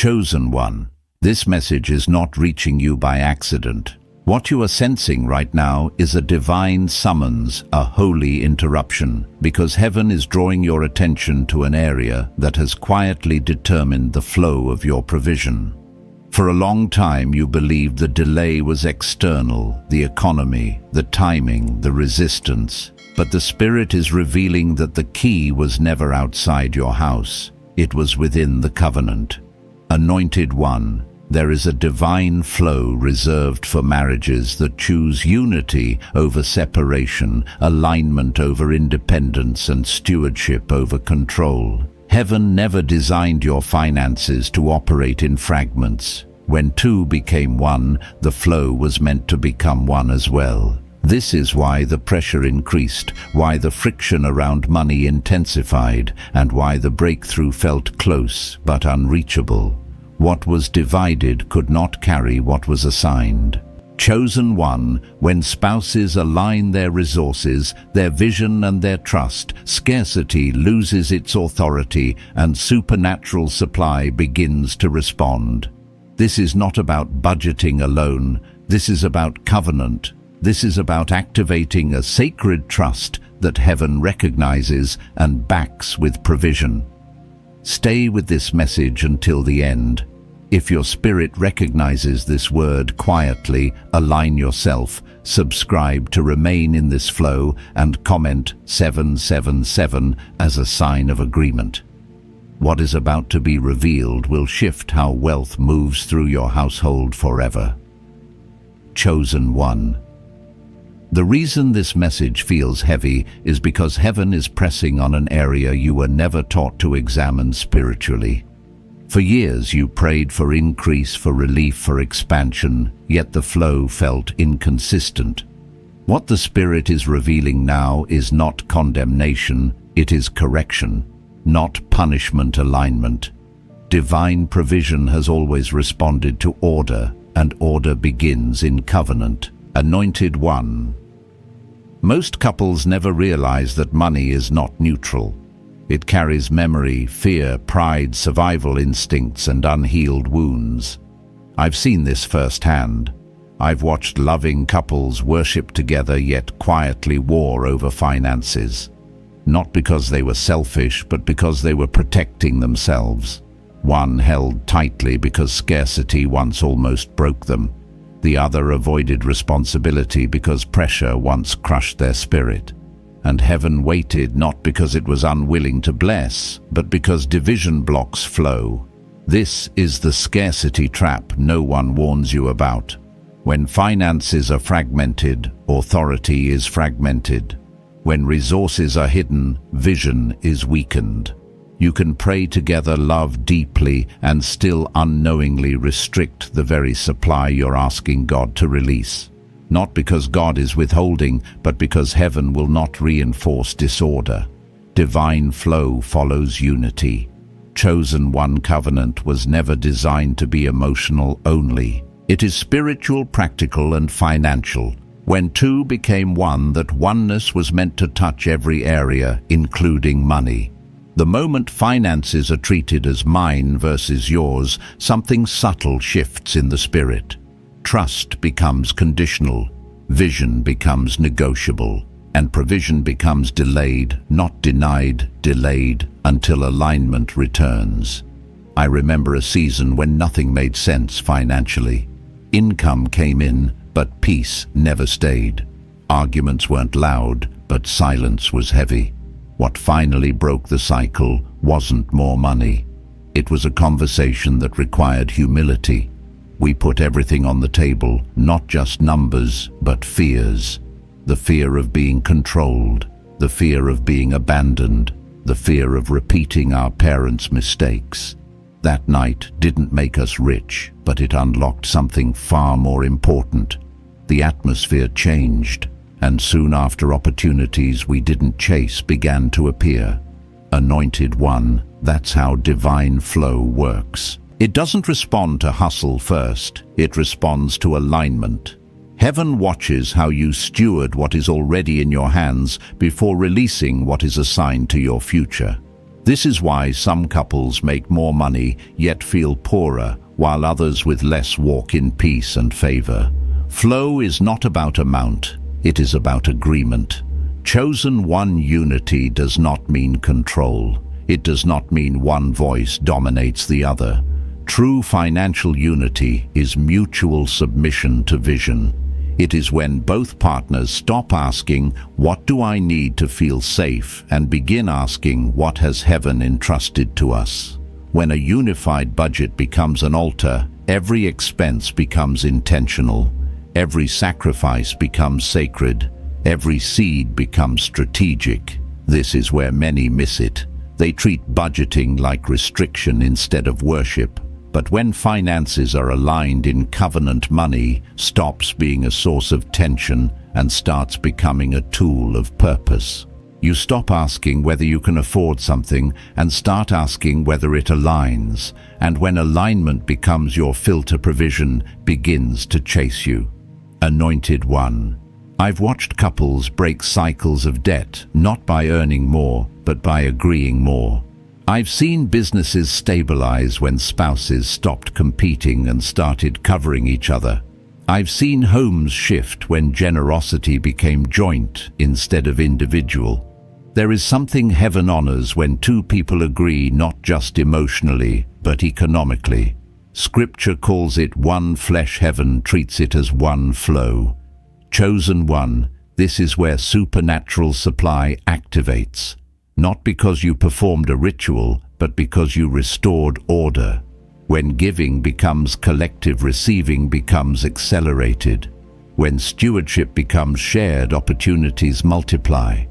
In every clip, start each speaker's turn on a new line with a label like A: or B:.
A: Chosen one, this message is not reaching you by accident. What you are sensing right now is a divine summons, a holy interruption, because heaven is drawing your attention to an area that has quietly determined the flow of your provision. For a long time you believed the delay was external, the economy, the timing, the resistance. But the Spirit is revealing that the key was never outside your house. It was within the covenant. Anointed one, there is a divine flow reserved for marriages that choose unity over separation, alignment over independence, and stewardship over control. Heaven never designed your finances to operate in fragments. When two became one, the flow was meant to become one as well. This is why the pressure increased, why the friction around money intensified, and why the breakthrough felt close but unreachable. What was divided could not carry what was assigned. Chosen one, when spouses align their resources, their vision and their trust, scarcity loses its authority and supernatural supply begins to respond. This is not about budgeting alone. This is about covenant. This is about activating a sacred trust that heaven recognizes and backs with provision. Stay with this message until the end. If your spirit recognizes this word quietly, align yourself, subscribe to remain in this flow, and comment 777 as a sign of agreement. What is about to be revealed will shift how wealth moves through your household forever. Chosen one. The reason this message feels heavy is because heaven is pressing on an area you were never taught to examine spiritually. For years you prayed for increase, for relief, for expansion, yet the flow felt inconsistent. What the Spirit is revealing now is not condemnation, it is correction, not punishment, alignment. Divine provision has always responded to order, and order begins in covenant. Anointed one. Most couples never realize that money is not neutral. It carries memory, fear, pride, survival instincts, and unhealed wounds. I've seen this firsthand. I've watched loving couples worship together yet quietly war over finances. Not because they were selfish, but because they were protecting themselves. One held tightly because scarcity once almost broke them. The other avoided responsibility because pressure once crushed their spirit. And heaven waited not because it was unwilling to bless, but because division blocks flow. This is the scarcity trap no one warns you about. When finances are fragmented, authority is fragmented. When resources are hidden, vision is weakened. You can pray together, love deeply, and still unknowingly restrict the very supply you're asking God to release. Not because God is withholding, but because heaven will not reinforce disorder. Divine flow follows unity. Chosen one covenant was never designed to be emotional only. It is spiritual, practical, and financial. When two became one, that oneness was meant to touch every area, including money. The moment finances are treated as mine versus yours, something subtle shifts in the spirit. Trust becomes conditional, vision becomes negotiable, and provision becomes delayed, not denied, delayed, until alignment returns. I remember a season when nothing made sense financially. Income came in, but peace never stayed. Arguments weren't loud, but silence was heavy. What finally broke the cycle wasn't more money. It was a conversation that required humility. We put everything on the table, not just numbers, but fears. The fear of being controlled, the fear of being abandoned, the fear of repeating our parents' mistakes. That night didn't make us rich, but it unlocked something far more important. The atmosphere changed, and soon after opportunities we didn't chase began to appear. Anointed one, that's how divine flow works. It doesn't respond to hustle first, it responds to alignment. Heaven watches how you steward what is already in your hands before releasing what is assigned to your future. This is why some couples make more money yet feel poorer, while others with less walk in peace and favor. Flow is not about amount, it is about agreement. Chosen one unity does not mean control. It does not mean one voice dominates the other. True financial unity is mutual submission to vision. It is when both partners stop asking, "What do I need to feel safe?" and begin asking, "What has heaven entrusted to us?" When a unified budget becomes an altar, every expense becomes intentional, every sacrifice becomes sacred, every seed becomes strategic. This is where many miss it. They treat budgeting like restriction instead of worship. But when finances are aligned in covenant, money stops being a source of tension and starts becoming a tool of purpose. You stop asking whether you can afford something and start asking whether it aligns. And when alignment becomes your filter, provision begins to chase you. Anointed one. I've watched couples break cycles of debt, not by earning more, but by agreeing more. I've seen businesses stabilize when spouses stopped competing and started covering each other. I've seen homes shift when generosity became joint instead of individual. There is something heaven honors when two people agree, not just emotionally, but economically. Scripture calls it one flesh. Heaven treats it as one flow. Chosen one, this is where supernatural supply activates. Not because you performed a ritual, but because you restored order. When giving becomes collective, receiving becomes accelerated. When stewardship becomes shared, opportunities multiply.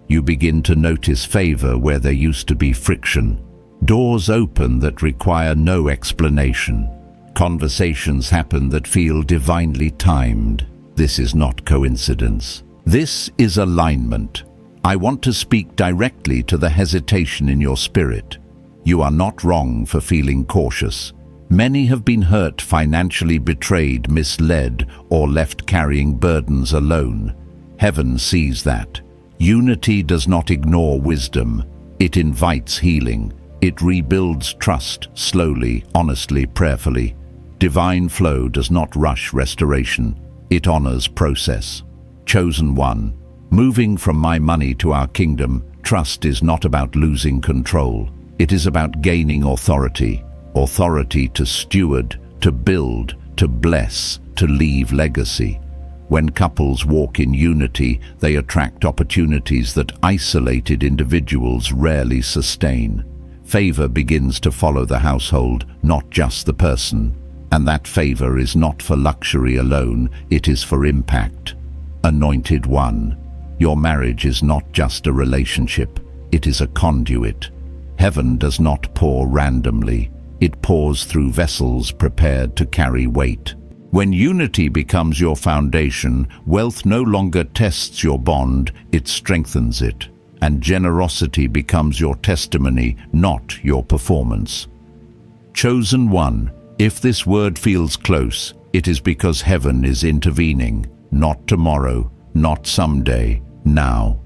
A: You begin to notice favor where there used to be friction. Doors open that require no explanation. Conversations happen that feel divinely timed. This is not coincidence. This is alignment. I want to speak directly to the hesitation in your spirit. You are not wrong for feeling cautious. Many have been hurt, financially betrayed, misled, or left carrying burdens alone. Heaven sees that. Unity does not ignore wisdom. It invites healing. It rebuilds trust, slowly, honestly, prayerfully. Divine flow does not rush restoration. It honors process. Chosen one. Moving from my money to our kingdom, trust is not about losing control. It is about gaining authority. Authority to steward, to build, to bless, to leave legacy. When couples walk in unity, they attract opportunities that isolated individuals rarely sustain. Favor begins to follow the household, not just the person. And that favor is not for luxury alone, it is for impact. Anointed one. Your marriage is not just a relationship, it is a conduit. Heaven does not pour randomly, it pours through vessels prepared to carry weight. When unity becomes your foundation, wealth no longer tests your bond, it strengthens it. And generosity becomes your testimony, not your performance. Chosen one. If this word feels close, it is because heaven is intervening. Not tomorrow, not someday, now.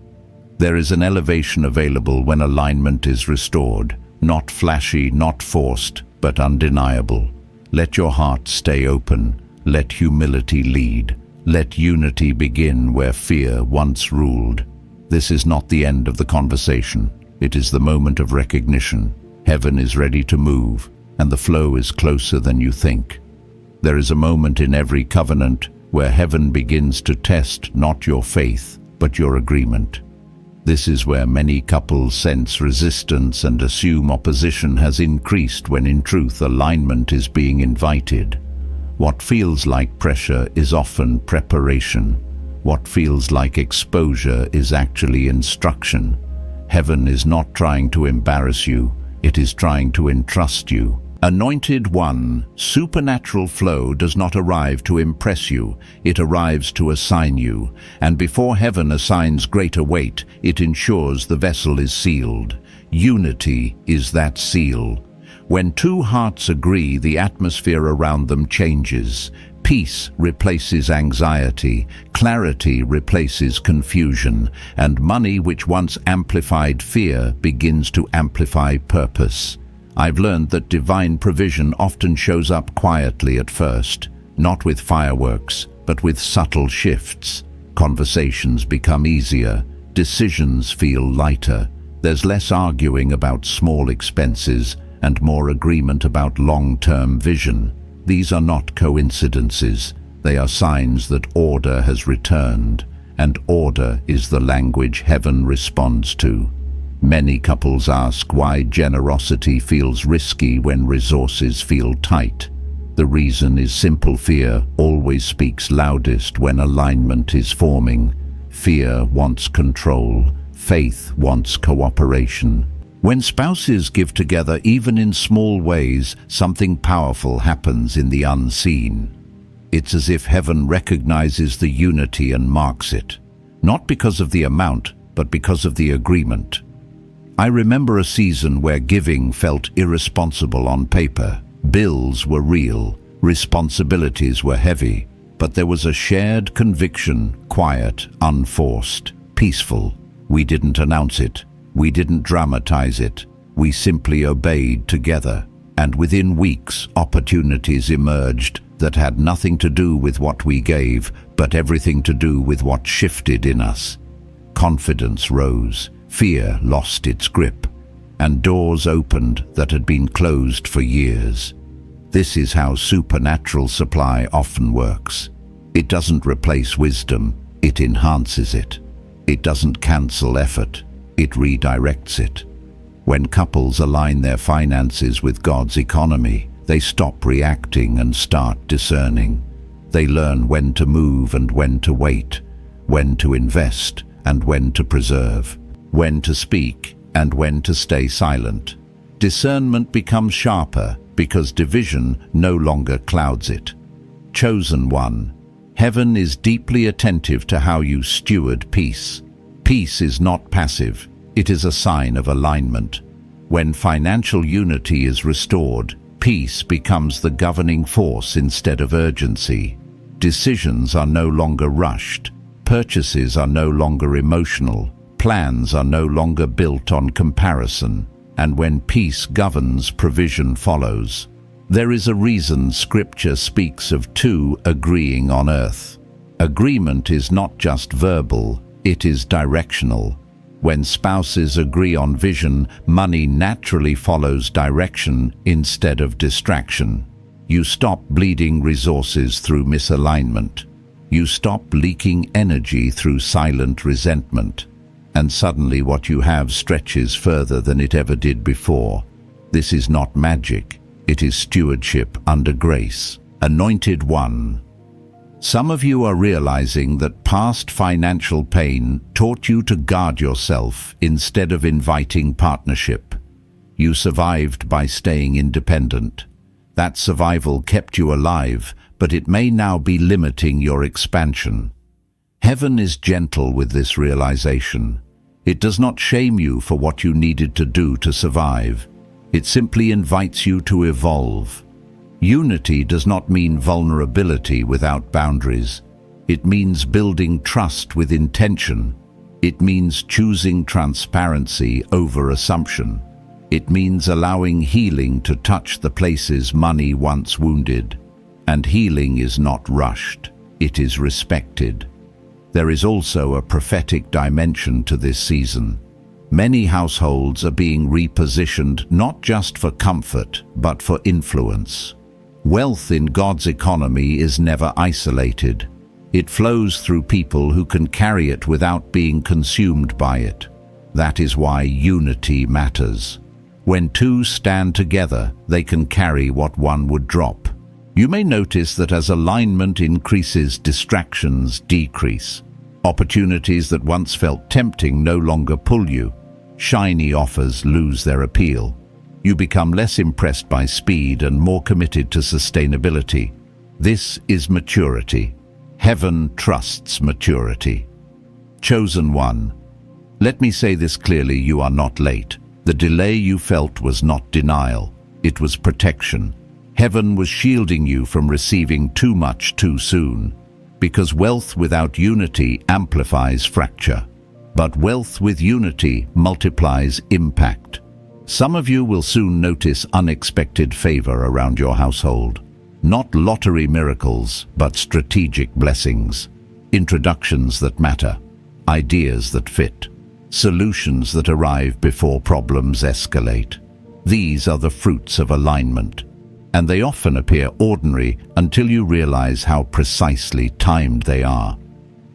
A: There is an elevation available when alignment is restored. Not flashy, not forced, but undeniable. Let your heart stay open. Let humility lead. Let unity begin where fear once ruled. This is not the end of the conversation. It is the moment of recognition. Heaven is ready to move, and the flow is closer than you think. There is a moment in every covenant where heaven begins to test not your faith, but your agreement. This is where many couples sense resistance and assume opposition has increased when in truth alignment is being invited. What feels like pressure is often preparation. What feels like exposure is actually instruction. Heaven is not trying to embarrass you, it is trying to entrust you. Anointed one, supernatural flow does not arrive to impress you, it arrives to assign you, and before heaven assigns greater weight, it ensures the vessel is sealed. Unity is that seal. When two hearts agree, the atmosphere around them changes. Peace replaces anxiety, clarity replaces confusion, and money which once amplified fear begins to amplify purpose. I've learned that divine provision often shows up quietly at first, not with fireworks, but with subtle shifts. Conversations become easier, decisions feel lighter, there's less arguing about small expenses and more agreement about long-term vision. These are not coincidences, they are signs that order has returned, and order is the language heaven responds to. Many couples ask why generosity feels risky when resources feel tight. The reason is simple: fear always speaks loudest when alignment is forming. Fear wants control, faith wants cooperation. When spouses give together, even in small ways, something powerful happens in the unseen. It's as if heaven recognizes the unity and marks it, not because of the amount, but because of the agreement. I remember a season where giving felt irresponsible on paper. Bills were real, responsibilities were heavy, but there was a shared conviction, quiet, unforced, peaceful. We didn't announce it. We didn't dramatize it. We simply obeyed together. And within weeks, opportunities emerged that had nothing to do with what we gave, but everything to do with what shifted in us. Confidence rose, fear lost its grip, and doors opened that had been closed for years. This is how supernatural supply often works. It doesn't replace wisdom, it enhances it. It doesn't cancel effort, it redirects it. When couples align their finances with God's economy, they stop reacting and start discerning. They learn when to move and when to wait, when to invest and when to preserve, when to speak and when to stay silent. Discernment becomes sharper because division no longer clouds it. Chosen one, heaven is deeply attentive to how you steward peace. Peace is not passive, it is a sign of alignment. When financial unity is restored, peace becomes the governing force instead of urgency. Decisions are no longer rushed, purchases are no longer emotional, plans are no longer built on comparison, and when peace governs, provision follows. There is a reason Scripture speaks of two agreeing on earth. Agreement is not just verbal, it is directional. When spouses agree on vision, money naturally follows direction instead of distraction. You stop bleeding resources through misalignment. You stop leaking energy through silent resentment. And suddenly what you have stretches further than it ever did before. This is not magic, it is stewardship under grace. Anointed one. Some of you are realizing that past financial pain taught you to guard yourself instead of inviting partnership. You survived by staying independent. That survival kept you alive, but it may now be limiting your expansion. Heaven is gentle with this realization. It does not shame you for what you needed to do to survive. It simply invites you to evolve. Unity does not mean vulnerability without boundaries. It means building trust with intention. It means choosing transparency over assumption. It means allowing healing to touch the places money once wounded. And healing is not rushed, it is respected. There is also a prophetic dimension to this season. Many households are being repositioned not just for comfort, but for influence. Wealth in God's economy is never isolated. It flows through people who can carry it without being consumed by it. That is why unity matters. When two stand together, they can carry what one would drop. You may notice that as alignment increases, distractions decrease. Opportunities that once felt tempting no longer pull you. Shiny offers lose their appeal. You become less impressed by speed and more committed to sustainability. This is maturity. Heaven trusts maturity. Chosen one. Let me say this clearly, you are not late. The delay you felt was not denial. It was protection. Heaven was shielding you from receiving too much too soon, because wealth without unity amplifies fracture. But wealth with unity multiplies impact. Some of you will soon notice unexpected favor around your household. Not lottery miracles, but strategic blessings. Introductions that matter. Ideas that fit. Solutions that arrive before problems escalate. These are the fruits of alignment. And they often appear ordinary until you realize how precisely timed they are.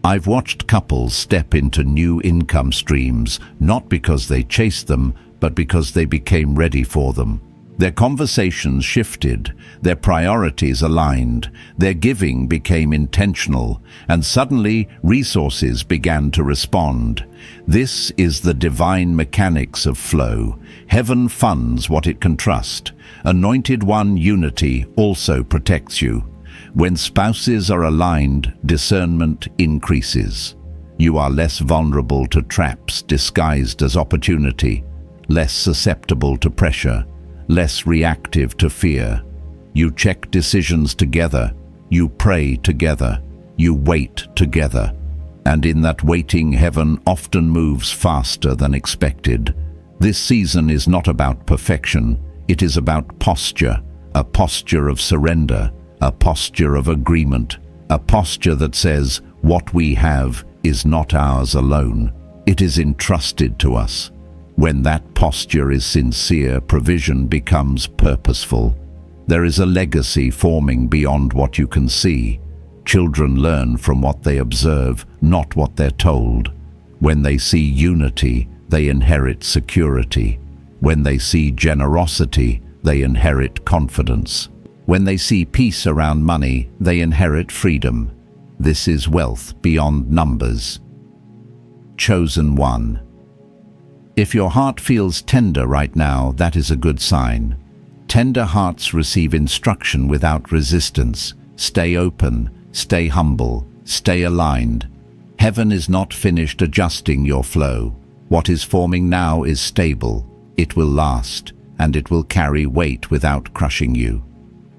A: I've watched couples step into new income streams, not because they chased them, but because they became ready for them. Their conversations shifted, their priorities aligned, their giving became intentional, and suddenly resources began to respond. This is the divine mechanics of flow. Heaven funds what it can trust. Anointed One unity also protects you. When spouses are aligned, discernment increases. You are less vulnerable to traps disguised as opportunity, less susceptible to pressure, less reactive to fear. You check decisions together, you pray together, you wait together. And in that waiting, heaven often moves faster than expected. This season is not about perfection, it is about posture, a posture of surrender, a posture of agreement, a posture that says, what we have is not ours alone, it is entrusted to us. When that posture is sincere, provision becomes purposeful. There is a legacy forming beyond what you can see. Children learn from what they observe, not what they're told. When they see unity, they inherit security. When they see generosity, they inherit confidence. When they see peace around money, they inherit freedom. This is wealth beyond numbers. Chosen One. If your heart feels tender right now, that is a good sign. Tender hearts receive instruction without resistance. Stay open, stay humble, stay aligned. Heaven is not finished adjusting your flow. What is forming now is stable. It will last, and it will carry weight without crushing you.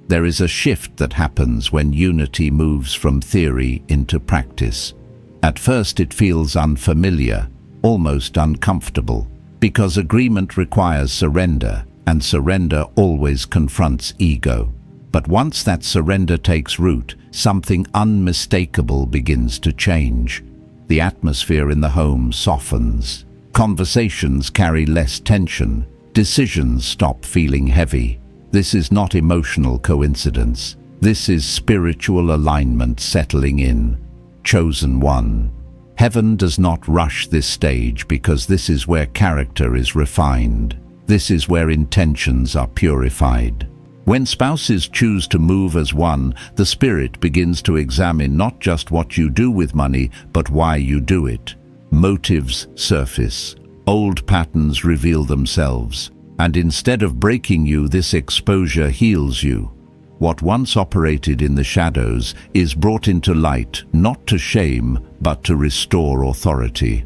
A: There is a shift that happens when unity moves from theory into practice. At first it feels unfamiliar, almost uncomfortable, because agreement requires surrender, and surrender always confronts ego. But once that surrender takes root, something unmistakable begins to change. The atmosphere in the home softens. Conversations carry less tension. Decisions stop feeling heavy. This is not emotional coincidence. This is spiritual alignment settling in. Chosen One. Heaven does not rush this stage because this is where character is refined. This is where intentions are purified. When spouses choose to move as one, the Spirit begins to examine not just what you do with money, but why you do it. Motives surface. Old patterns reveal themselves. And instead of breaking you, this exposure heals you. What once operated in the shadows is brought into light, not to shame, but to restore authority.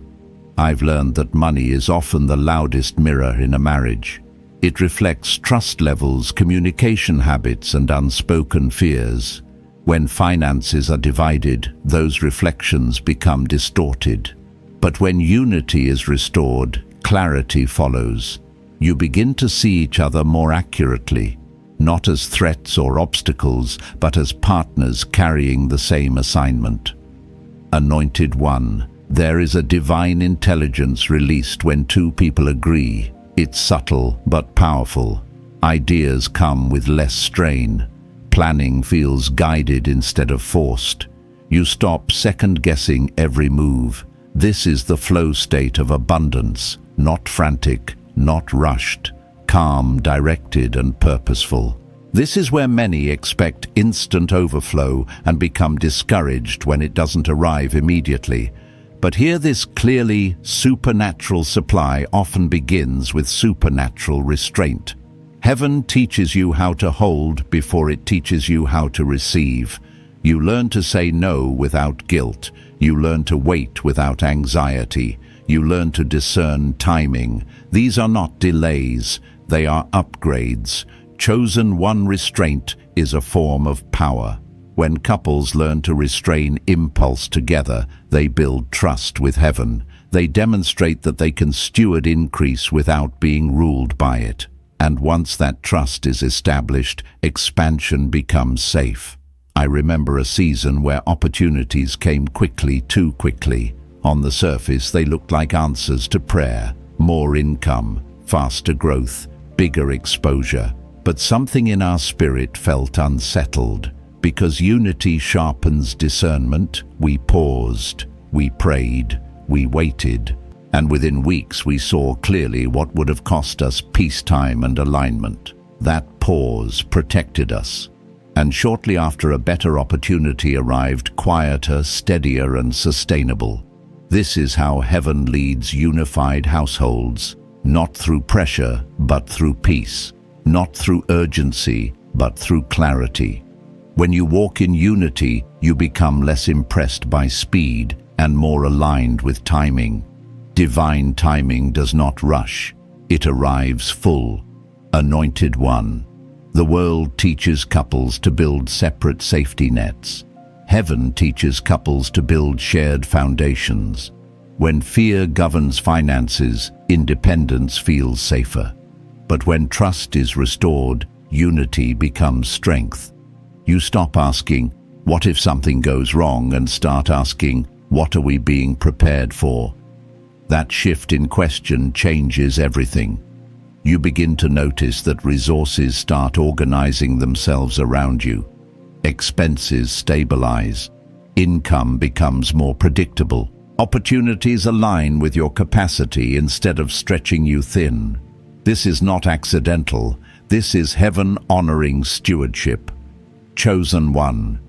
A: I've learned that money is often the loudest mirror in a marriage. It reflects trust levels, communication habits, and unspoken fears. When finances are divided, those reflections become distorted. But when unity is restored, clarity follows. You begin to see each other more accurately, not as threats or obstacles, but as partners carrying the same assignment. Anointed One. There is a divine intelligence released when two people agree. It's subtle but powerful. Ideas come with less strain. Planning feels guided instead of forced. You stop second-guessing every move. This is the flow state of abundance, not frantic, not rushed, calm, directed, and purposeful. This is where many expect instant overflow and become discouraged when it doesn't arrive immediately. But here, this clearly supernatural supply often begins with supernatural restraint. Heaven teaches you how to hold before it teaches you how to receive. You learn to say no without guilt. You learn to wait without anxiety. You learn to discern timing. These are not delays, they are upgrades. Chosen one restraint is a form of power. When couples learn to restrain impulse together, they build trust with heaven. They demonstrate that they can steward increase without being ruled by it. And once that trust is established, expansion becomes safe. I remember a season where opportunities came quickly, too quickly. On the surface, they looked like answers to prayer. More income, faster growth, bigger exposure. But something in our spirit felt unsettled. Because unity sharpens discernment, we paused, we prayed, we waited, and within weeks we saw clearly what would have cost us peacetime and alignment. That pause protected us. And shortly after, a better opportunity arrived, quieter, steadier, and sustainable. This is how heaven leads unified households, not through pressure, but through peace, not through urgency, but through clarity. When you walk in unity, you become less impressed by speed and more aligned with timing. Divine timing does not rush. It arrives full. Anointed one. The world teaches couples to build separate safety nets. Heaven teaches couples to build shared foundations. When fear governs finances, independence feels safer. But when trust is restored, unity becomes strength. You stop asking, "What if something goes wrong?" and start asking, "What are we being prepared for?" That shift in question changes everything. You begin to notice that resources start organizing themselves around you. Expenses stabilize. Income becomes more predictable. Opportunities align with your capacity instead of stretching you thin. This is not accidental. This is heaven honoring stewardship. Chosen one.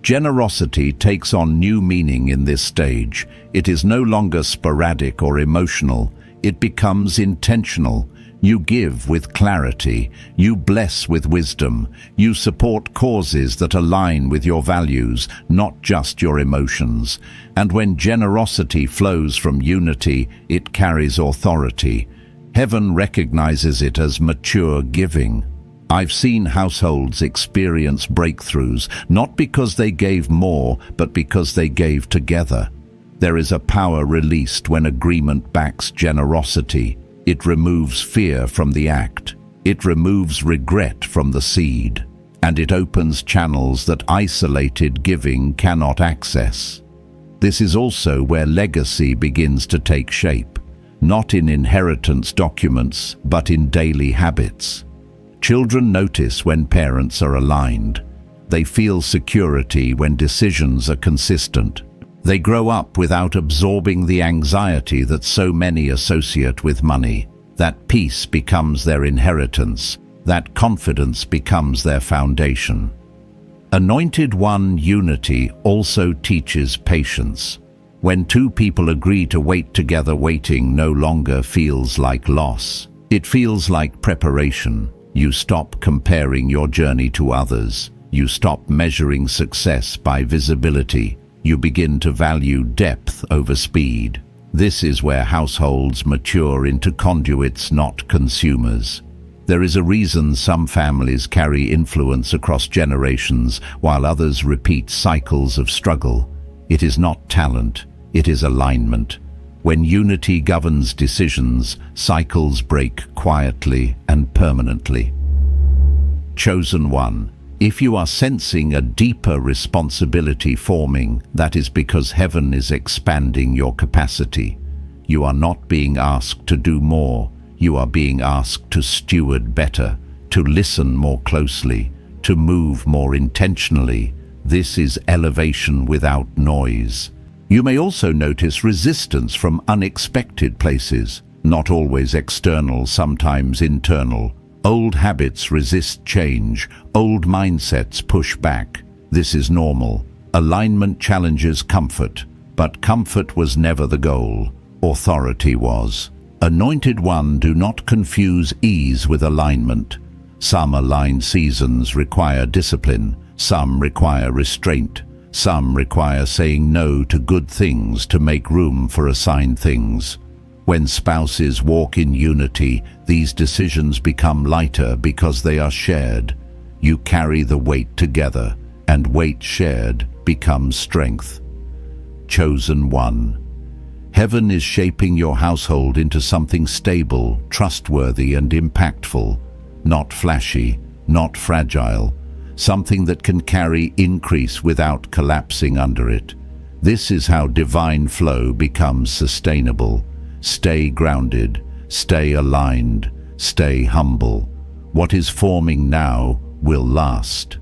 A: Generosity takes on new meaning in this stage. It is no longer sporadic or emotional. It becomes intentional. You give with clarity. You bless with wisdom. You support causes that align with your values, not just your emotions. And when generosity flows from unity, it carries authority. Heaven recognizes it as mature giving. I've seen households experience breakthroughs, not because they gave more, but because they gave together. There is a power released when agreement backs generosity. It removes fear from the act. It removes regret from the seed. And it opens channels that isolated giving cannot access. This is also where legacy begins to take shape, not in inheritance documents, but in daily habits. Children notice when parents are aligned. They feel security when decisions are consistent. They grow up without absorbing the anxiety that so many associate with money. That peace becomes their inheritance. That confidence becomes their foundation. Anointed one unity also teaches patience. When two people agree to wait together, waiting no longer feels like loss. It feels like preparation. You stop comparing your journey to others. You stop measuring success by visibility. You begin to value depth over speed. This is where households mature into conduits, not consumers. There is a reason some families carry influence across generations, while others repeat cycles of struggle. It is not talent, it is alignment. When unity governs decisions, cycles break quietly and permanently. Chosen one. If you are sensing a deeper responsibility forming, that is because heaven is expanding your capacity. You are not being asked to do more. You are being asked to steward better, to listen more closely, to move more intentionally. This is elevation without noise. You may also notice resistance from unexpected places, not always external, sometimes internal. Old habits resist change. Old mindsets push back. This is normal. Alignment challenges comfort, but comfort was never the goal. Authority was. Anointed one, do not confuse ease with alignment. Some aligned seasons require discipline. Some require restraint. Some require saying no to good things to make room for assigned things. When spouses walk in unity, these decisions become lighter because they are shared. You carry the weight together, and weight shared becomes strength. Chosen one. Heaven is shaping your household into something stable, trustworthy, and impactful. Not flashy, not fragile. Something that can carry increase without collapsing under it. This is how divine flow becomes sustainable. Stay grounded, stay aligned, stay humble. What is forming now will last.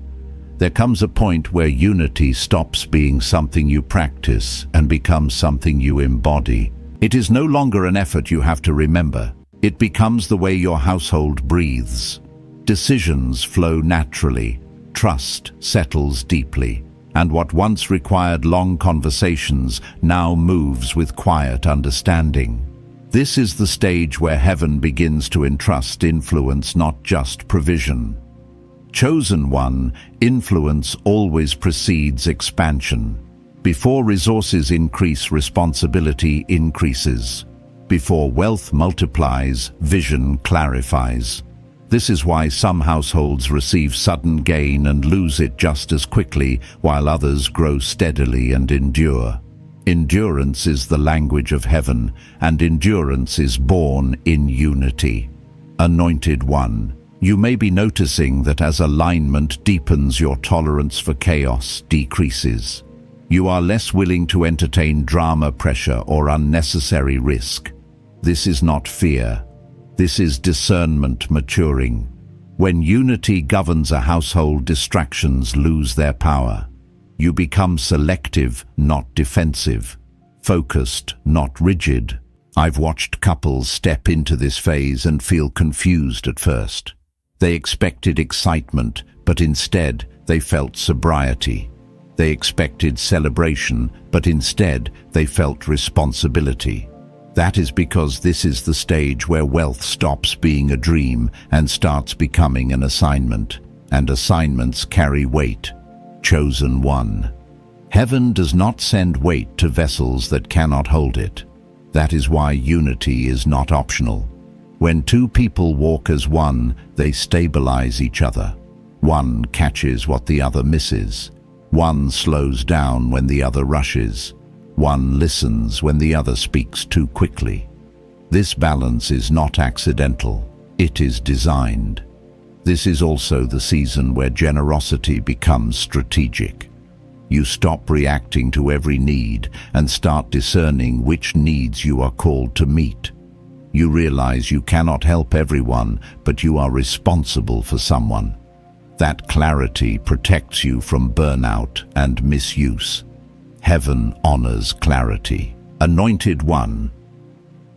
A: There comes a point where unity stops being something you practice and becomes something you embody. It is no longer an effort you have to remember. It becomes the way your household breathes. Decisions flow naturally. Trust settles deeply. And what once required long conversations now moves with quiet understanding. This is the stage where heaven begins to entrust influence, not just provision. Chosen one, influence always precedes expansion. Before resources increase, responsibility increases. Before wealth multiplies, vision clarifies. This is why some households receive sudden gain and lose it just as quickly, while others grow steadily and endure. Endurance is the language of heaven, and endurance is born in unity. Anointed one. You may be noticing that as alignment deepens, your tolerance for chaos decreases. You are less willing to entertain drama, pressure, or unnecessary risk. This is not fear. This is discernment maturing. When unity governs a household, distractions lose their power. You become selective, not defensive. Focused, not rigid. I've watched couples step into this phase and feel confused at first. They expected excitement, but instead they felt sobriety. They expected celebration, but instead they felt responsibility. That is because this is the stage where wealth stops being a dream and starts becoming an assignment. And assignments carry weight. Chosen one. Heaven does not send weight to vessels that cannot hold it. That is why unity is not optional. When two people walk as one, they stabilize each other. One catches what the other misses. One slows down when the other rushes. One listens when the other speaks too quickly. This balance is not accidental. It is designed. This is also the season where generosity becomes strategic. You stop reacting to every need and start discerning which needs you are called to meet. You realize you cannot help everyone, but you are responsible for someone. That clarity protects you from burnout and misuse. Heaven honors clarity. Anointed one.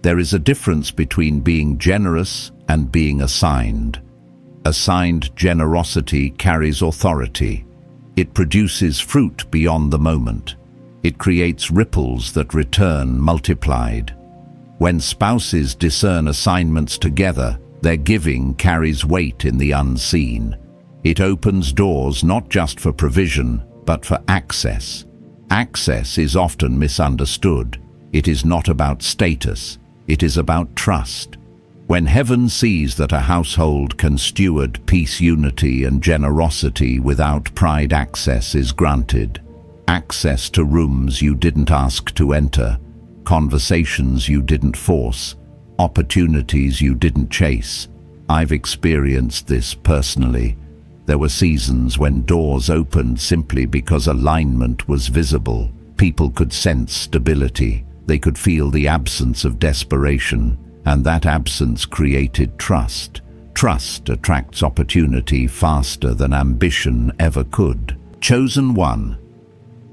A: There is a difference between being generous and being assigned. Assigned generosity carries authority. It produces fruit beyond the moment. It creates ripples that return multiplied. When spouses discern assignments together, their giving carries weight in the unseen. It opens doors not just for provision, but for access. Access is often misunderstood. It is not about status. It is about trust. When heaven sees that a household can steward peace, unity, and generosity without pride, access is granted. Access to rooms you didn't ask to enter. Conversations you didn't force, opportunities you didn't chase. I've experienced this personally. There were seasons when doors opened simply because alignment was visible. People could sense stability. They could feel the absence of desperation, and that absence created trust. Trust attracts opportunity faster than ambition ever could. Chosen one.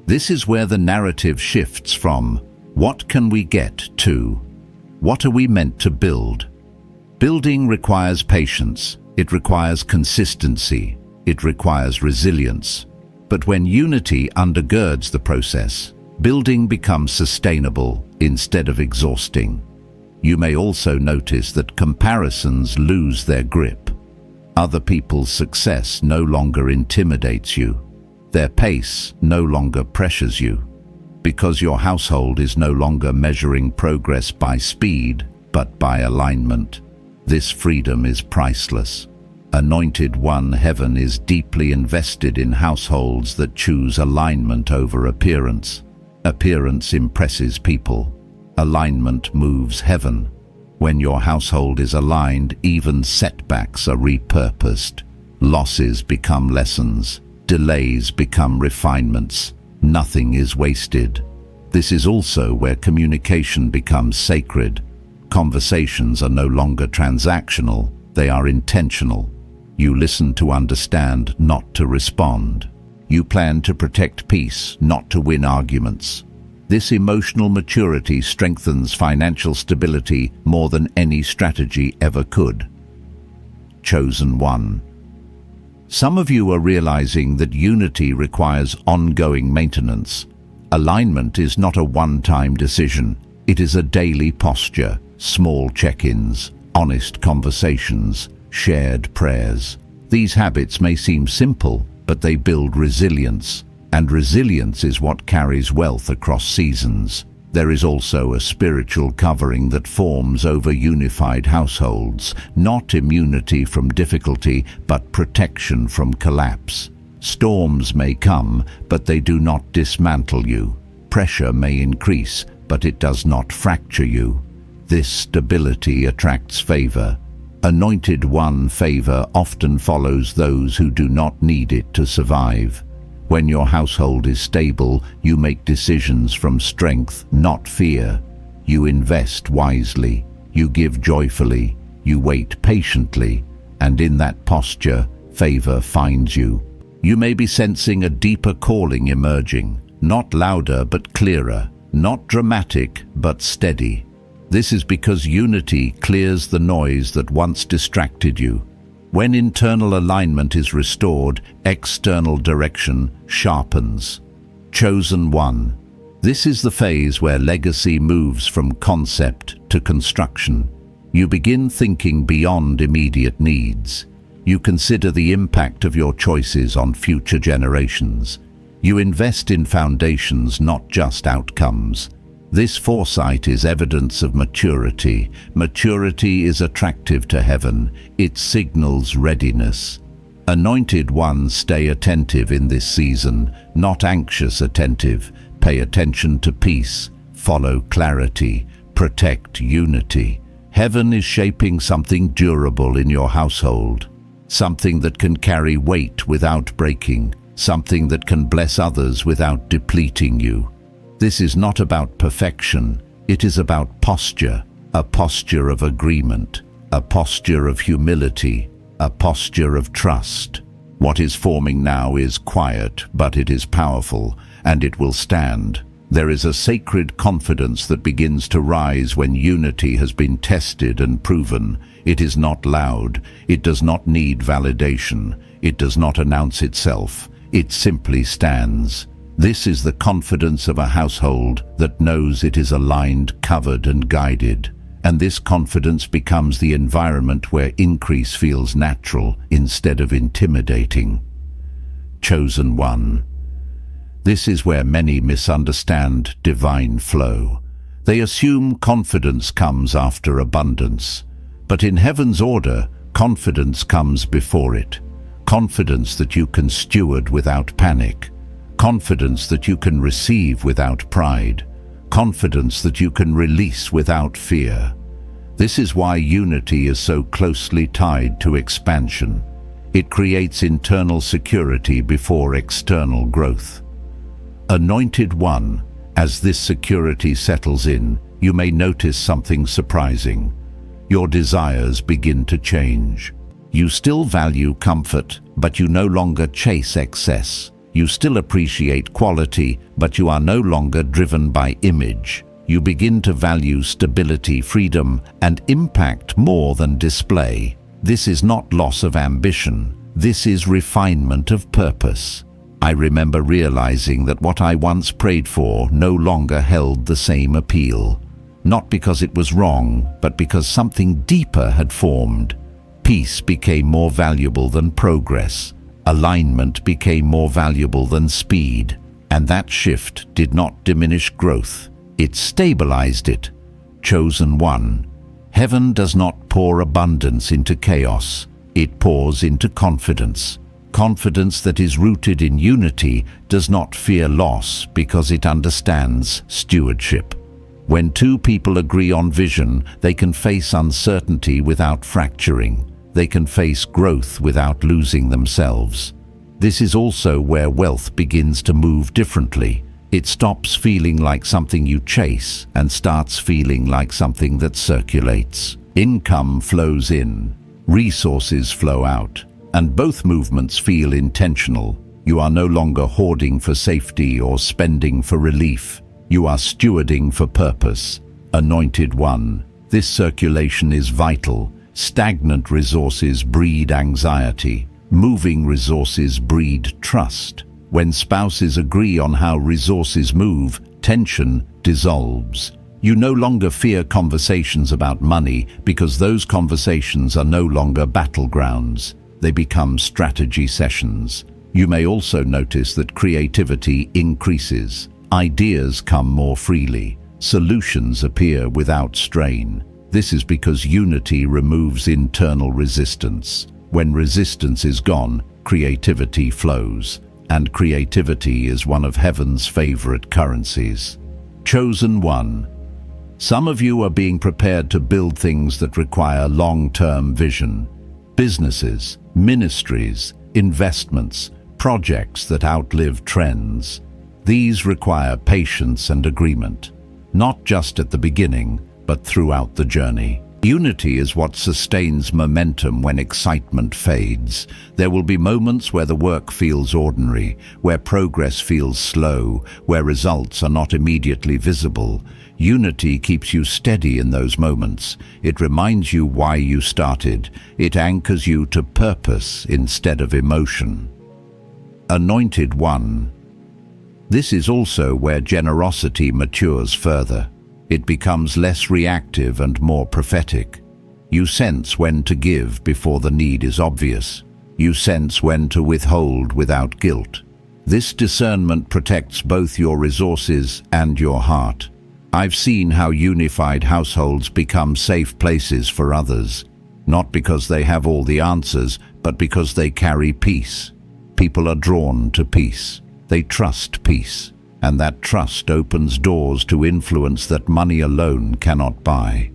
A: This is where the narrative shifts from what can we get to what are we meant to build. Building requires patience. It requires consistency. It requires resilience. But when unity undergirds the process, building becomes sustainable instead of exhausting. You may also notice that comparisons lose their grip. Other people's success no longer intimidates you. Their pace no longer pressures you. because your household is no longer measuring progress by speed, but by alignment. This freedom is priceless. Anointed One, heaven is deeply invested in households that choose alignment over appearance. Appearance impresses people. Alignment moves heaven. When your household is aligned, even setbacks are repurposed. Losses become lessons. Delays become refinements. Nothing is wasted. This is also where communication becomes sacred. Conversations are no longer transactional, they are intentional. You listen to understand, not to respond. You plan to protect peace, not to win arguments. This emotional maturity strengthens financial stability more than any strategy ever could. Chosen One. Some of you are realizing that unity requires ongoing maintenance. Alignment is not a one-time decision. It is a daily posture, small check-ins, honest conversations, shared prayers. These habits may seem simple, but they build resilience, and resilience is what carries wealth across seasons. There is also a spiritual covering that forms over unified households, not immunity from difficulty, but protection from collapse. Storms may come, but they do not dismantle you. Pressure may increase, but it does not fracture you. This stability attracts favor. Anointed One favor often follows those who do not need it to survive. When your household is stable, you make decisions from strength, not fear. You invest wisely, you give joyfully, you wait patiently, and in that posture, favor finds you. You may be sensing a deeper calling emerging, not louder but clearer, not dramatic but steady. This is because unity clears the noise that once distracted you. When internal alignment is restored, external direction sharpens. Chosen One. This is the phase where legacy moves from concept to construction. You begin thinking beyond immediate needs. You consider the impact of your choices on future generations. You invest in foundations, not just outcomes. This foresight is evidence of maturity. Maturity is attractive to heaven. It signals readiness. Anointed Ones, stay attentive in this season, not anxious attentive. Pay attention to peace. Follow clarity. Protect unity. Heaven is shaping something durable in your household. Something that can carry weight without breaking. Something that can bless others without depleting you. This is not about perfection, it is about posture, a posture of agreement, a posture of humility, a posture of trust. What is forming now is quiet, but it is powerful, and it will stand. There is a sacred confidence that begins to rise when unity has been tested and proven. It is not loud, it does not need validation, it does not announce itself, it simply stands. This is the confidence of a household that knows it is aligned, covered, and guided. And this confidence becomes the environment where increase feels natural instead of intimidating. Chosen One. This is where many misunderstand divine flow. They assume confidence comes after abundance. But in heaven's order, confidence comes before it. Confidence that you can steward without panic. Confidence that you can receive without pride. Confidence that you can release without fear. This is why unity is so closely tied to expansion. It creates internal security before external growth. Anointed One, as this security settles in, you may notice something surprising. Your desires begin to change. You still value comfort, but you no longer chase excess. You still appreciate quality, but you are no longer driven by image. You begin to value stability, freedom, and impact more than display. This is not loss of ambition. This is refinement of purpose. I remember realizing that what I once prayed for no longer held the same appeal. Not because it was wrong, but because something deeper had formed. Peace became more valuable than progress. Alignment became more valuable than speed. And that shift did not diminish growth. It stabilized it. Chosen one. Heaven does not pour abundance into chaos. It pours into confidence. Confidence that is rooted in unity does not fear loss because it understands stewardship. When two people agree on vision, they can face uncertainty without fracturing. They can face growth without losing themselves. This is also where wealth begins to move differently. It stops feeling like something you chase and starts feeling like something that circulates. Income flows in, resources flow out, and both movements feel intentional. You are no longer hoarding for safety or spending for relief. You are stewarding for purpose. Anointed one. This circulation is vital. Stagnant resources breed anxiety. Moving resources breed trust. When spouses agree on how resources move, tension dissolves. You no longer fear conversations about money because those conversations are no longer battlegrounds. They become strategy sessions. You may also notice that creativity increases. Ideas come more freely. Solutions appear without strain. This is because unity removes internal resistance. When resistance is gone, creativity flows. And creativity is one of heaven's favorite currencies. Chosen one. Some of you are being prepared to build things that require long-term vision. Businesses, ministries, investments, projects that outlive trends. These require patience and agreement, not just at the beginning, but throughout the journey. Unity is what sustains momentum when excitement fades. There will be moments where the work feels ordinary, where progress feels slow, where results are not immediately visible. Unity keeps you steady in those moments. It reminds you why you started. It anchors you to purpose instead of emotion. Anointed one. This is also where generosity matures further. It becomes less reactive and more prophetic. You sense when to give before the need is obvious. You sense when to withhold without guilt. This discernment protects both your resources and your heart. I've seen how unified households become safe places for others, not because they have all the answers, but because they carry peace. People are drawn to peace. They trust peace. And that trust opens doors to influence that money alone cannot buy.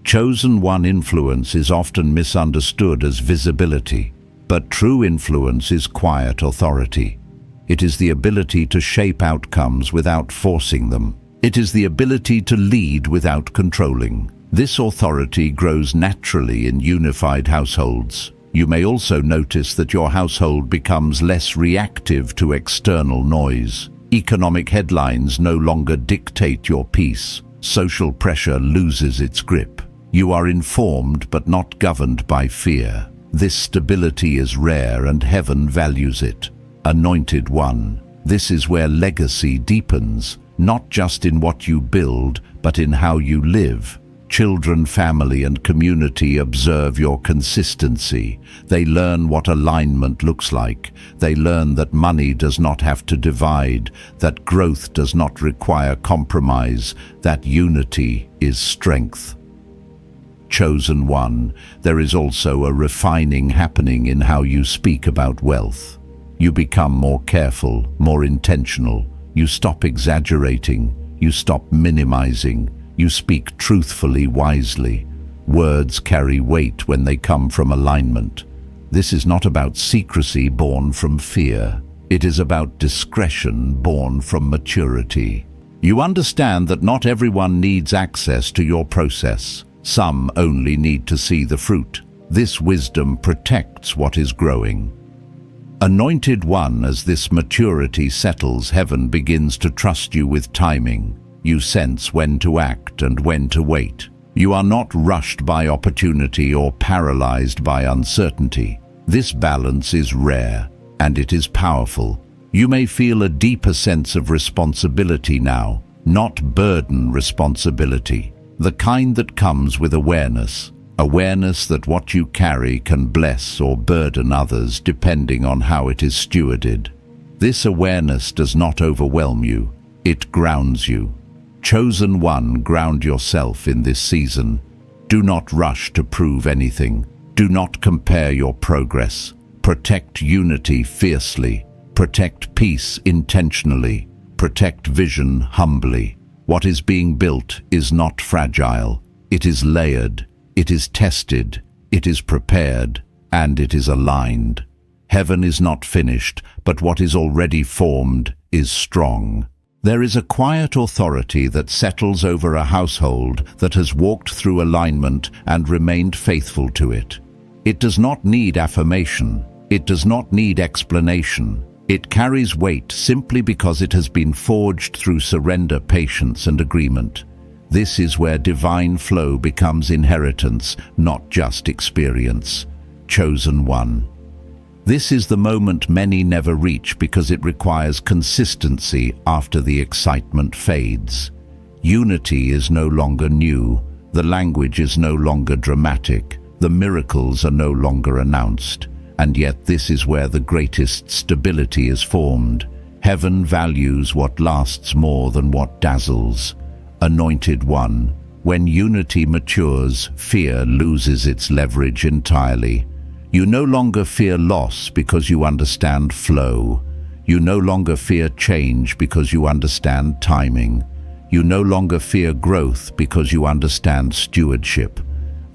A: Chosen one influence is often misunderstood as visibility, but true influence is quiet authority. It is the ability to shape outcomes without forcing them. It is the ability to lead without controlling. This authority grows naturally in unified households. You may also notice that your household becomes less reactive to external noise. Economic headlines no longer dictate your peace. Social pressure loses its grip. You are informed but not governed by fear. This stability is rare and heaven values it. Anointed one. This is where legacy deepens, not just in what you build, but in how you live. Children, family, and community observe your consistency. They learn what alignment looks like. They learn that money does not have to divide, that growth does not require compromise, that unity is strength. Chosen one, there is also a refining happening in how you speak about wealth. You become more careful, more intentional. You stop exaggerating. You stop minimizing. You speak truthfully, wisely. Words carry weight when they come from alignment. This is not about secrecy born from fear. It is about discretion born from maturity. You understand that not everyone needs access to your process. Some only need to see the fruit. This wisdom protects what is growing. Anointed one, as this maturity settles, heaven begins to trust you with timing. You sense when to act and when to wait. You are not rushed by opportunity or paralyzed by uncertainty. This balance is rare, and it is powerful. You may feel a deeper sense of responsibility now, not burden responsibility. The kind that comes with awareness. Awareness that what you carry can bless or burden others depending on how it is stewarded. This awareness does not overwhelm you, it grounds you. Chosen one, ground yourself in this season. Do not rush to prove anything. Do not compare your progress. Protect unity fiercely. Protect peace intentionally. Protect vision humbly. What is being built is not fragile. It is layered. It is tested. It is prepared. And it is aligned. Heaven is not finished, but what is already formed is strong. There is a quiet authority that settles over a household that has walked through alignment and remained faithful to it. It does not need affirmation. It does not need explanation. It carries weight simply because it has been forged through surrender, patience, and agreement. This is where divine flow becomes inheritance, not just experience. Chosen one. This is the moment many never reach because it requires consistency after the excitement fades. Unity is no longer new. The language is no longer dramatic. The miracles are no longer announced. And yet this is where the greatest stability is formed. Heaven values what lasts more than what dazzles. Anointed one, when unity matures, fear loses its leverage entirely. You no longer fear loss because you understand flow. You no longer fear change because you understand timing. You no longer fear growth because you understand stewardship.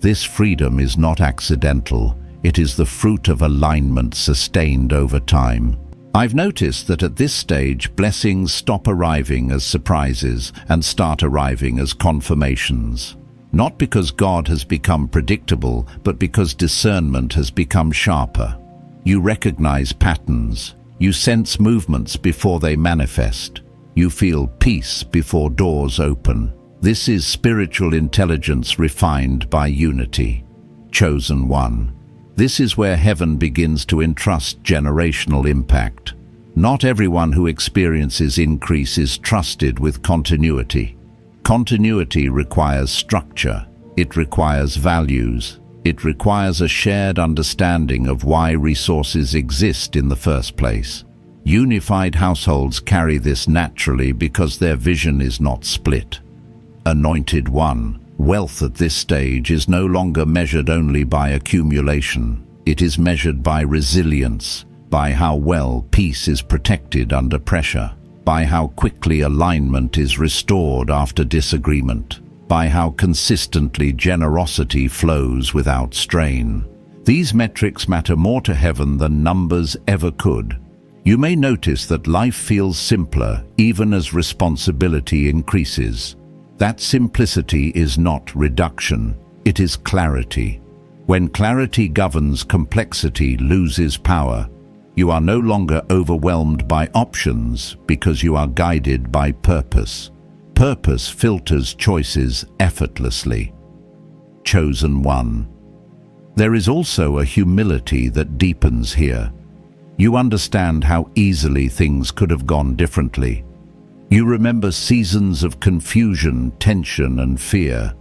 A: This freedom is not accidental. It is the fruit of alignment sustained over time. I've noticed that at this stage, blessings stop arriving as surprises and start arriving as confirmations. Not because God has become predictable, but because discernment has become sharper. You recognize patterns. You sense movements before they manifest. You feel peace before doors open. This is spiritual intelligence refined by unity. Chosen one. This is where heaven begins to entrust generational impact. Not everyone who experiences increase is trusted with continuity. Continuity requires structure. It requires values. It requires a shared understanding of why resources exist in the first place. Unified households carry this naturally because their vision is not split. Anointed one. Wealth at this stage is no longer measured only by accumulation. It is measured by resilience, by how well peace is protected under pressure, by how quickly alignment is restored after disagreement, by how consistently generosity flows without strain. These metrics matter more to heaven than numbers ever could. You may notice that life feels simpler even as responsibility increases. That simplicity is not reduction, it is clarity. When clarity governs, complexity loses power. You are no longer overwhelmed by options because you are guided by purpose. Purpose filters choices effortlessly. Chosen one. There is also a humility that deepens here. You understand how easily things could have gone differently. You remember seasons of confusion, tension, and fear.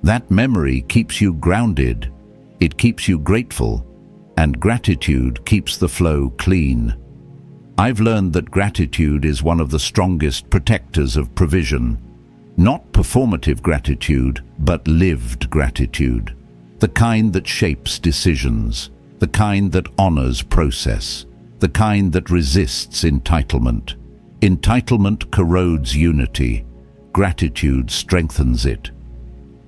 A: That memory keeps you grounded. It keeps you grateful. And gratitude keeps the flow clean. I've learned that gratitude is one of the strongest protectors of provision. Not performative gratitude, but lived gratitude. The kind that shapes decisions. The kind that honors process. The kind that resists entitlement. Entitlement corrodes unity. Gratitude strengthens it.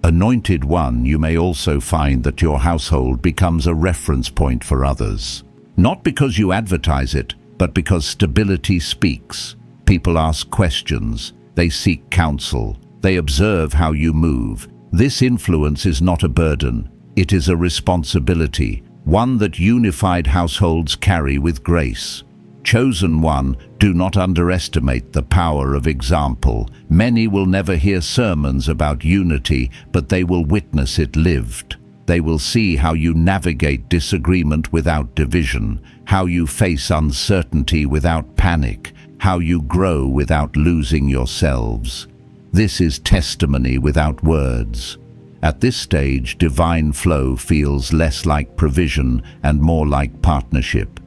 A: Anointed one, you may also find that your household becomes a reference point for others. Not because you advertise it, but because stability speaks. People ask questions. They seek counsel. They observe how you move. This influence is not a burden. It is a responsibility, one that unified households carry with grace. Chosen one, do not underestimate the power of example. Many will never hear sermons about unity, but they will witness it lived. They will see how you navigate disagreement without division, how you face uncertainty without panic, how you grow without losing yourselves. This is testimony without words. At this stage, divine flow feels less like provision and more like partnership.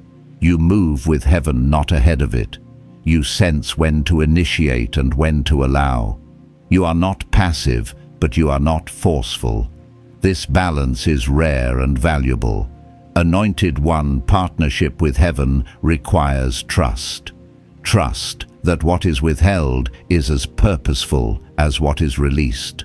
A: You move with heaven, not ahead of it. You sense when to initiate and when to allow. You are not passive, but you are not forceful. This balance is rare and valuable. Anointed One partnership with heaven requires trust. Trust that what is withheld is as purposeful as what is released.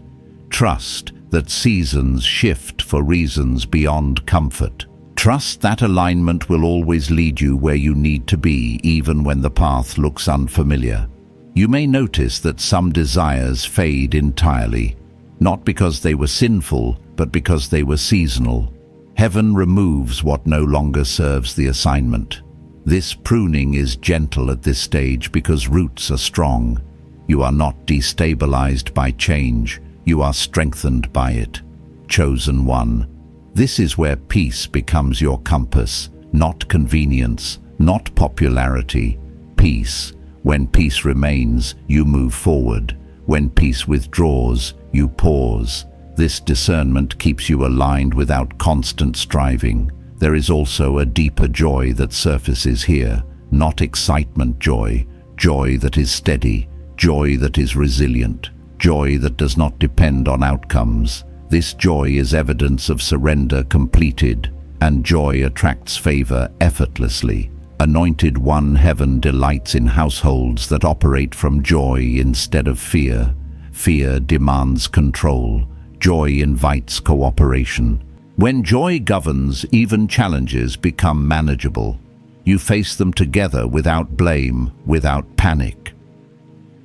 A: Trust that seasons shift for reasons beyond comfort. Trust that alignment will always lead you where you need to be, even when the path looks unfamiliar. You may notice that some desires fade entirely, not because they were sinful, but because they were seasonal. Heaven removes what no longer serves the assignment. This pruning is gentle at this stage because roots are strong. You are not destabilized by change, you are strengthened by it. Chosen One. This is where peace becomes your compass, not convenience, not popularity. Peace. When peace remains, you move forward. When peace withdraws, you pause. This discernment keeps you aligned without constant striving. There is also a deeper joy that surfaces here, not excitement joy, joy that is steady, joy that is resilient, joy that does not depend on outcomes. This joy is evidence of surrender completed, and joy attracts favor effortlessly. Anointed One, heaven delights in households that operate from joy instead of fear. Fear demands control. Joy invites cooperation. When joy governs, even challenges become manageable. You face them together without blame, without panic.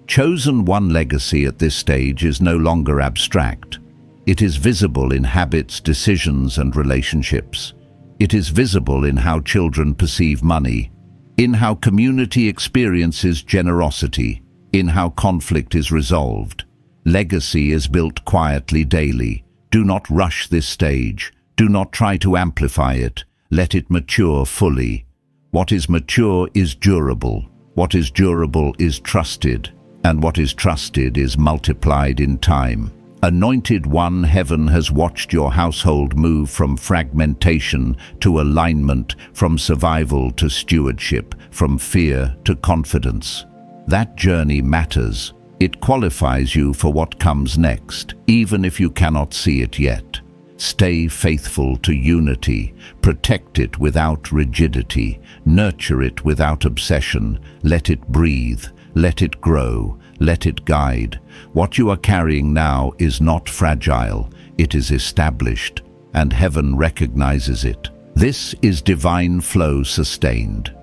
A: Chosen One legacy at this stage is no longer abstract. It is visible in habits, decisions, and relationships. It is visible in how children perceive money, in how community experiences generosity, in how conflict is resolved. Legacy is built quietly daily. Do not rush this stage. Do not try to amplify it. Let it mature fully. What is mature is durable. What is durable is trusted. And what is trusted is multiplied in time. Anointed One, heaven has watched your household move from fragmentation to alignment, from survival to stewardship, from fear to confidence. That journey matters. It qualifies you for what comes next, even if you cannot see it yet. Stay faithful to unity. Protect it without rigidity. Nurture it without obsession. Let it breathe. Let it grow. Let it guide. What you are carrying now is not fragile. It is established, and heaven recognizes it. This is divine flow sustained.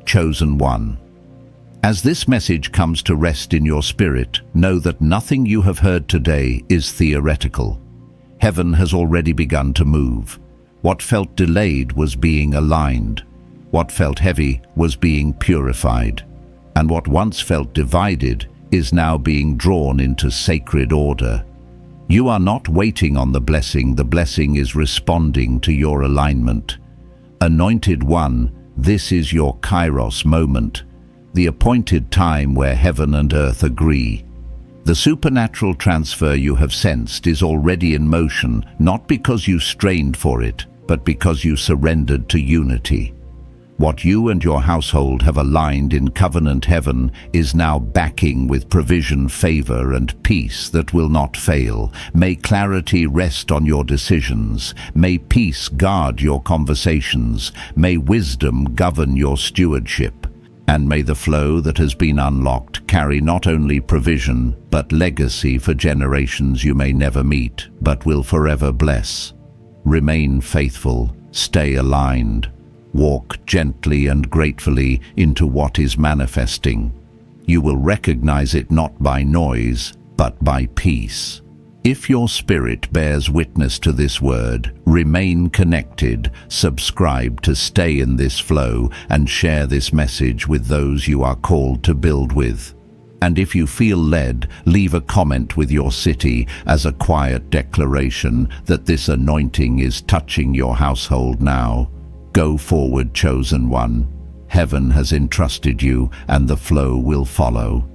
A: Chosen One. As this message comes to rest in your spirit, know that nothing you have heard today is theoretical. Heaven has already begun to move. What felt delayed was being aligned. What felt heavy was being purified. And what once felt divided is now being drawn into sacred order. You are not waiting on the blessing is responding to your alignment. Anointed One, this is your Kairos moment, the appointed time where heaven and earth agree. The supernatural transfer you have sensed is already in motion, not because you strained for it, but because you surrendered to unity. What you and your household have aligned in covenant heaven is now backing with provision, favor, and peace that will not fail. May clarity rest on your decisions. May peace guard your conversations. May wisdom govern your stewardship. And may the flow that has been unlocked carry not only provision, but legacy for generations you may never meet, but will forever bless. Remain faithful, stay aligned. Walk gently and gratefully into what is manifesting. You will recognize it not by noise, but by peace. If your spirit bears witness to this word, remain connected, subscribe to stay in this flow, and share this message with those you are called to build with. And if you feel led, leave a comment with your city as a quiet declaration that this anointing is touching your household now. Go forward, Chosen One. Heaven has entrusted you, and the flow will follow.